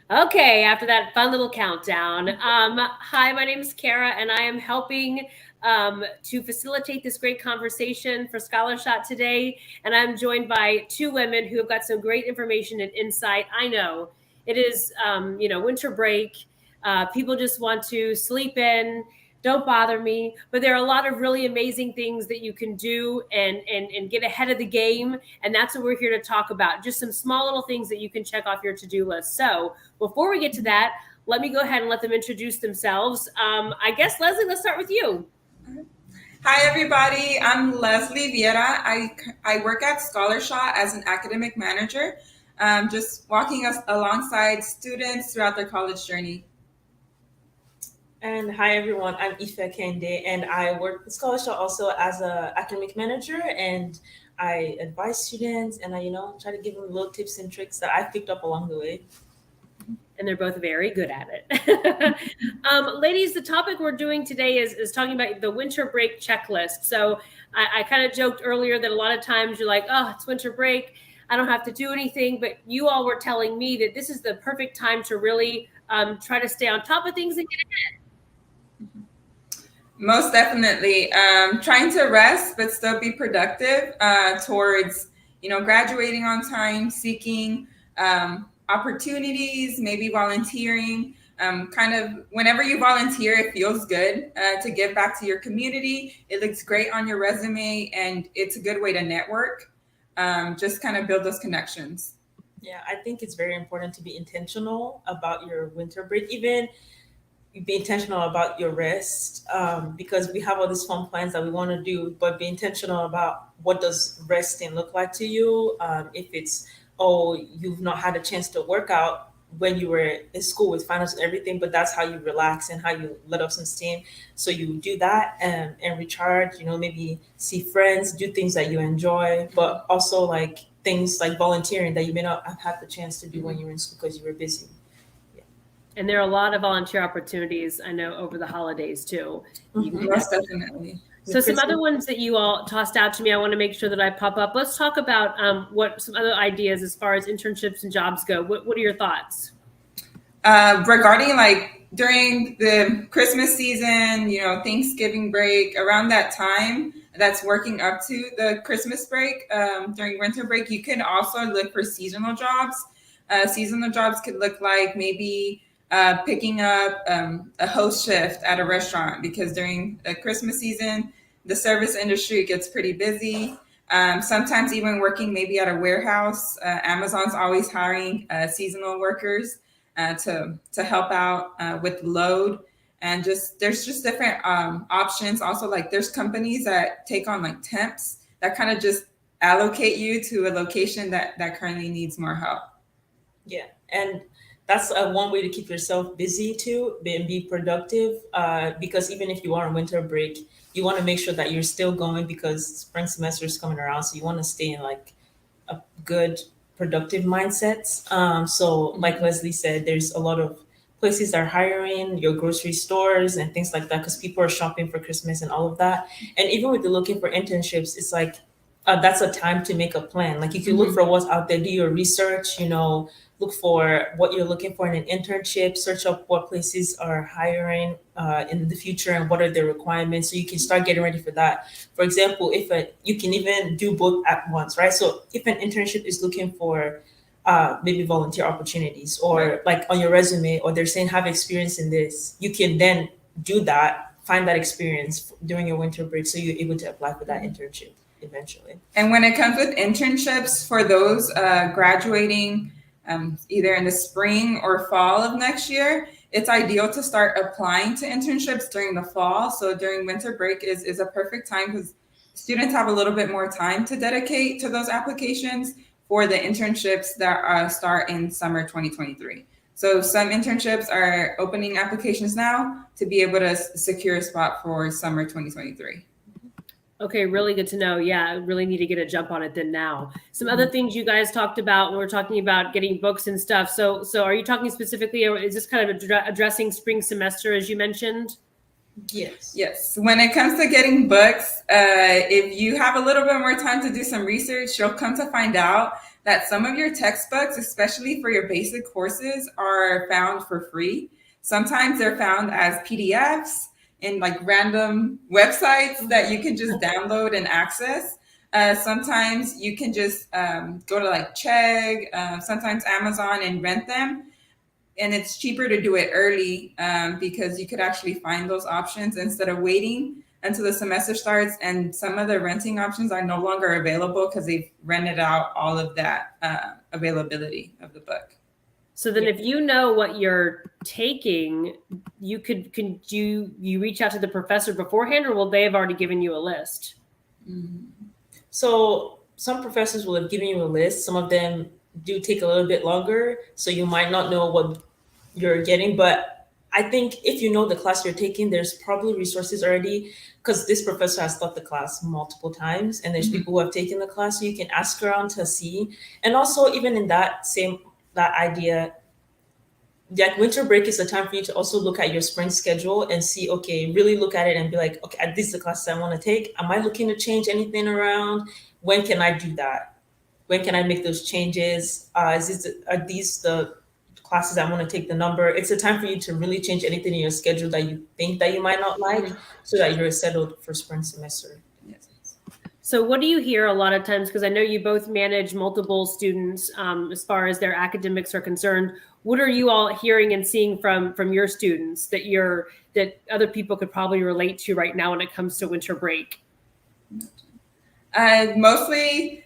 Okay, after that fun little countdown. Hi, my name is Kara, and I am helping to facilitate this great conversation for Scholarshot today. And I'm joined by two women who have got some great information and insight. I know it is, winter break. People just want to sleep in. Don't bother me. But there are a lot of really amazing things that you can do and get ahead of the game. And that's what we're here to talk about. Just some small little things that you can check off your to-do list. So before we get to that, let me go ahead and let them introduce themselves. I guess, Leslie, let's start with you. Hi, everybody. I'm Leslie Vieira. I work at Scholarshot as an academic manager, just walking us alongside students throughout their college journey. And hi everyone, I'm Ife Kende, and I work with Scholarship also as a academic manager, and I advise students, and I try to give them little tips and tricks that I've picked up along the way. And they're both very good at it. Ladies, the topic we're doing today is talking about the winter break checklist. So I kind of joked earlier that a lot of times you're like, oh, it's winter break, I don't have to do anything. But you all were telling me that this is the perfect time to really try to stay on top of things and get ahead. Most definitely. Trying to rest, but still be productive towards, graduating on time, seeking opportunities, maybe volunteering. Kind of whenever you volunteer, it feels good to give back to your community. It looks great on your resume, and it's a good way to network. Just kind of build those connections. Yeah, I think it's very important to be intentional about your winter break, even be intentional about your rest, because we have all these fun plans that we want to do, but be intentional about what does resting look like to you. If it's, oh, you've not had a chance to work out when you were in school with finals and everything, but that's how you relax and how you let off some steam. So you do that and recharge, maybe see friends, do things that you enjoy, but also like things like volunteering that you may not have had the chance to do when you were in school because you were busy. And there are a lot of volunteer opportunities, I know, over the holidays too. Most definitely. So some other ones that you all tossed out to me, I want to make sure that I pop up. Let's talk about what some other ideas as far as internships and jobs go. What are your thoughts? Regarding like during the Christmas season, Thanksgiving break, around that time that's working up to the Christmas break, during winter break, you can also look for seasonal jobs. Seasonal jobs could look like maybe picking up a host shift at a restaurant, because during the Christmas season, the service industry gets pretty busy. Sometimes even working maybe at a warehouse. Amazon's always hiring seasonal workers to help out with load. And there's just different options. Also, like there's companies that take on like temps that kind of just allocate you to a location that currently needs more help. Yeah, and that's one way to keep yourself busy too and be productive, because even if you are on winter break, you want to make sure that you're still going because spring semester is coming around, so you want to stay in like a good productive mindset. So like Leslie said, there's a lot of places that are hiring, your grocery stores and things like that, because people are shopping for Christmas and all of that. And even with the looking for internships, it's like that's a time to make a plan. Like you can look for what's out there, do your research, look for what you're looking for in an internship, search up what places are hiring in the future and what are their requirements, so you can start getting ready for that. For example, you can even do both at once, right? So if an internship is looking for maybe volunteer opportunities, or like on your resume, or they're saying have experience in this, you can then do that, find that experience during your winter break, so you're able to apply for that internship eventually. And when it comes with internships for those graduating either in the spring or fall of next year, it's ideal to start applying to internships during the fall. So during winter break is a perfect time, because students have a little bit more time to dedicate to those applications for the internships that start in summer 2023. So some internships are opening applications now to be able to secure a spot for summer 2023. Okay, really good to know. Yeah, really need to get a jump on it then now. Some other things you guys talked about when we're talking about getting books and stuff. So are you talking specifically, or is this kind of addressing spring semester as you mentioned? Yes. Yes. When it comes to getting books, if you have a little bit more time to do some research, you'll come to find out that some of your textbooks, especially for your basic courses, are found for free. Sometimes they're found as PDFs in like random websites that you can just download and access. Sometimes you can just go to like Chegg, sometimes Amazon and rent them, and it's cheaper to do it early because you could actually find those options instead of waiting until the semester starts. And some of the renting options are no longer available because they've rented out all of that availability of the book. So then if you know what you're taking, you can you reach out to the professor beforehand, or will they have already given you a list? So some professors will have given you a list. Some of them do take a little bit longer, so you might not know what you're getting. But I think if you know the class you're taking, there's probably resources already, because this professor has taught the class multiple times, and there's people who have taken the class, so you can ask around to see. And also, even in that idea, like winter break is a time for you to also look at your spring schedule and see, okay, really look at it and be like, okay, this is the classes I want to take. Am I looking to change anything around? When can I do that? When can I make those changes? Are these the classes I want to take the number? It's a time for you to really change anything in your schedule that you think that you might not like, so that you're settled for spring semester. Yes. So what do you hear a lot of times? Because I know you both manage multiple students as far as their academics are concerned. What are you all hearing and seeing from your students that other people could probably relate to right now when it comes to winter break? Mostly,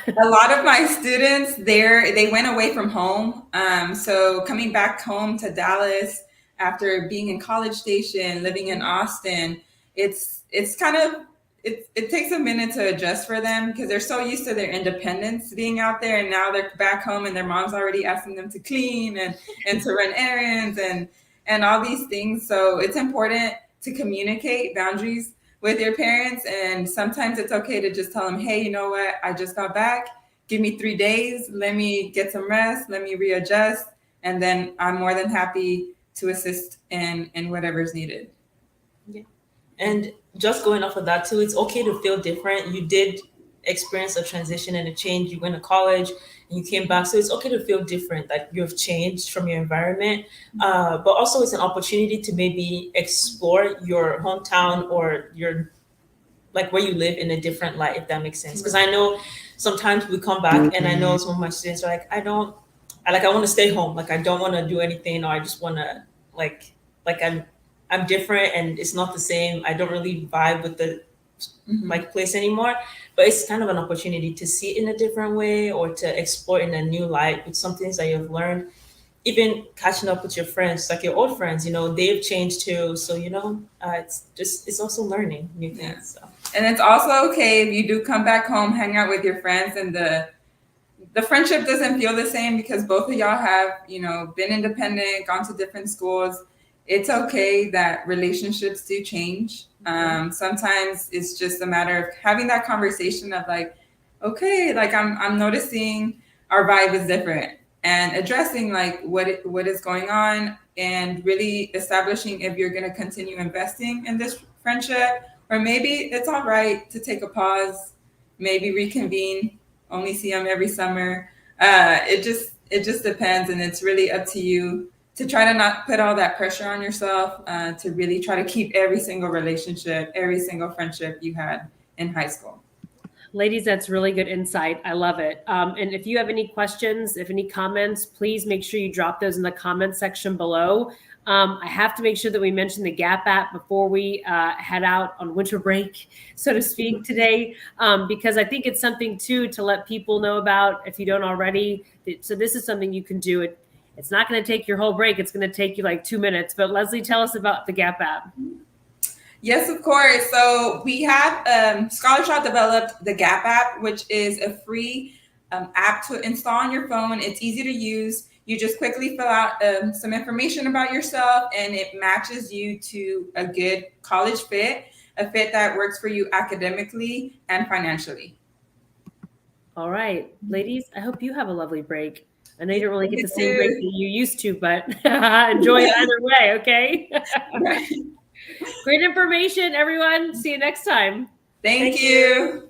a lot of my students they went away from home. So coming back home to Dallas after being in College Station, living in Austin, it's kind of it takes a minute to adjust for them because they're so used to their independence being out there, and now they're back home and their mom's already asking them to clean and to run errands and all these things. So it's important to communicate boundaries with your parents, and sometimes it's okay to just tell them, hey, you know what, I just got back, give me 3 days, let me get some rest, let me readjust, and then I'm more than happy to assist in whatever's needed. Yeah. And just going off of that too, it's okay to feel different. You did experience a transition and a change. You went to college and you came back, so it's okay to feel different, like you've changed from your environment. But also it's an opportunity to maybe explore your hometown or your like where you live in a different light, if that makes sense. Because I know sometimes we come back and I know some of my students are like, I want to stay home, like I don't want to do anything, or I just want to like I'm different and it's not the same. I don't really vibe with the like place anymore. But it's kind of an opportunity to see it in a different way or to explore in a new light with some things that you've learned. Even catching up with your friends, like your old friends, they've changed too. So it's also learning new things. Yeah. So. And it's also okay if you do come back home, hang out with your friends, and the friendship doesn't feel the same because both of y'all have, been independent, gone to different schools. It's okay that relationships do change. Sometimes it's just a matter of having that conversation of like, okay, like I'm noticing our vibe is different, and addressing like what is going on, and really establishing if you're going to continue investing in this friendship, or maybe it's all right to take a pause, maybe reconvene, only see them every summer. It just depends, and it's really up to you to try to not put all that pressure on yourself, to really try to keep every single relationship, every single friendship you had in high school. Ladies, that's really good insight. I love it. And if you have any questions, if any comments, please make sure you drop those in the comment section below. I have to make sure that we mention the Gap app before we head out on winter break, so to speak, today, because I think it's something too to let people know about if you don't already. So this is something you can do. It's not going to take your whole break. It's going to take you like 2 minutes. But Leslie, tell us about the Gap app. Yes, of course. So we have Scholarshot developed the Gap app, which is a free app to install on your phone. It's easy to use. You just quickly fill out some information about yourself, and it matches you to a good college fit, a fit that works for you academically and financially. All right, ladies, I hope you have a lovely break. I know you don't really get the same break that you used to, but enjoy it either way, okay? Right. Great information, everyone. See you next time. Thank you.